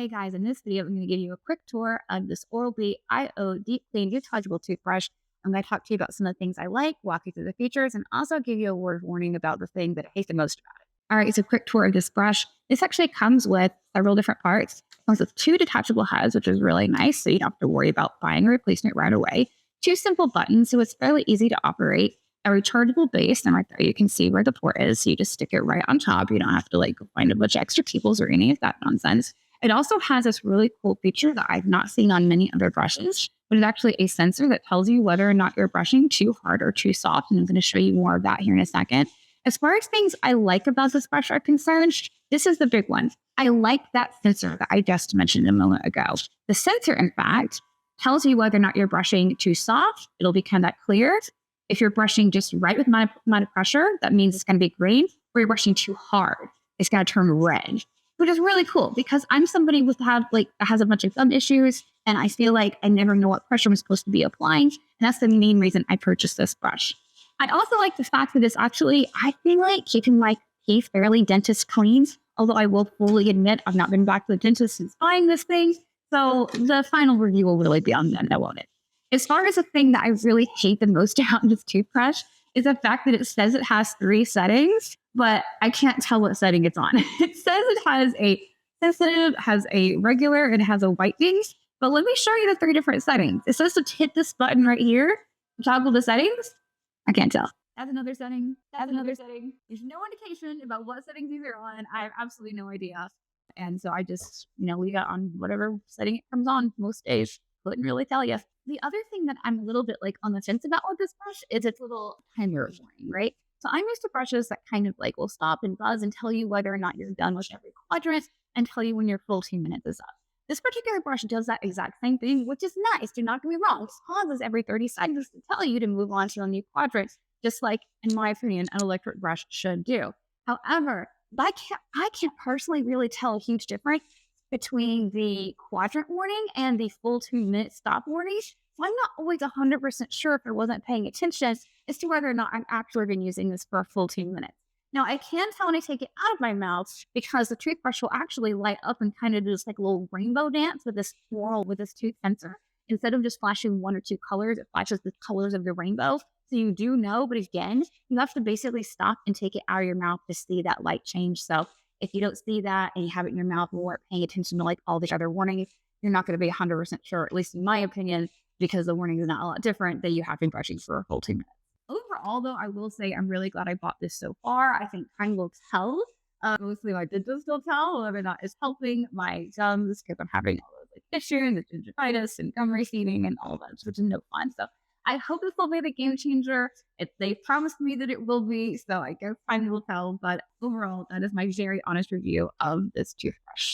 Hey guys, in this video, I'm going to give you a quick tour of this Oral-B IO Deep Clean Rechargeable toothbrush. I'm going to talk to you about some of the things I like, walk you through the features, and also give you a word of warning about the thing that I hate the most about it. All right, it's a quick tour of this brush. This actually comes with several different parts. It comes with 2 detachable heads, which is really nice, so you don't have to worry about buying a replacement right away. 2 simple buttons, so it's fairly easy to operate. A rechargeable base, and right there you can see where the port is, so you just stick it right on top. You don't have to go find a bunch of extra cables or any of that nonsense. It also has this really cool feature that I've not seen on many other brushes, but it's actually a sensor that tells you whether or not you're brushing too hard or too soft. And I'm going to show you more of that here in a second. As far as things I like about this brush are concerned, this is the big one. I like that sensor that I just mentioned a moment ago. The sensor, in fact, tells you whether or not you're brushing too soft. It'll become that clear. If you're brushing just right with my amount of pressure, that means it's going to be green. Or you're brushing too hard, it's going to turn red. Which is really cool because I'm somebody who has a bunch of gum issues, and I feel like I never know what pressure I'm supposed to be applying. And that's the main reason I purchased this brush. I also like the fact that it's actually, I feel like keeping my teeth fairly dentist clean, although I will fully admit I've not been back to the dentist since buying this thing. So the final review will really be on them, won't it? As far as the thing that I really hate the most about this toothbrush is the fact that it says it has 3 settings, but I can't tell what setting it's on. It says it has a sensitive, has a regular, and it has a whitening. But let me show you the 3 different settings. It says to hit this button right here, toggle the settings. I can't tell. That's another setting. That's another setting. There's no indication about what settings these are on. I have absolutely no idea. And so I just, leave it on whatever setting it comes on most days. Couldn't really tell you. The other thing that I'm a little bit on the fence about with this brush is its little timer warning, right? So I'm used to brushes that kind of will stop and buzz and tell you whether or not you're done with every quadrant and tell you when your full 2 minutes is up. This particular brush does that exact same thing, which is nice. Do not get me wrong. It pauses every 30 seconds to tell you to move on to a new quadrant, just like, in my opinion, an electric brush should do. However, I can't personally really tell a huge difference between the quadrant warning and the full 2-minute stop warning. So I'm not always 100% sure if I wasn't paying attention as to whether or not I'm actually been using this for a full 2 minutes. Now, I can tell when I take it out of my mouth because the toothbrush will actually light up and kind of do this a little rainbow dance with this tooth sensor. Instead of just flashing 1 or 2 colors, it flashes the colors of the rainbow. So you do know, but again, you have to basically stop and take it out of your mouth to see that light change. So if you don't see that and you have it in your mouth and weren't paying attention to all the other warnings, you're not going to be 100% sure, at least in my opinion, because the warning is not a lot different that you have been brushing for a whole 2 minutes. Overall, though, I will say I'm really glad I bought this so far. I think time will tell. Mostly my dentist will tell whether or not it's helping my gums because I'm having all those issues, the gingivitis and gum receding and all that, which is no fun. So I hope this will be the game changer. They promised me that it will be, so I guess time will tell. But overall, that is my very honest review of this toothbrush.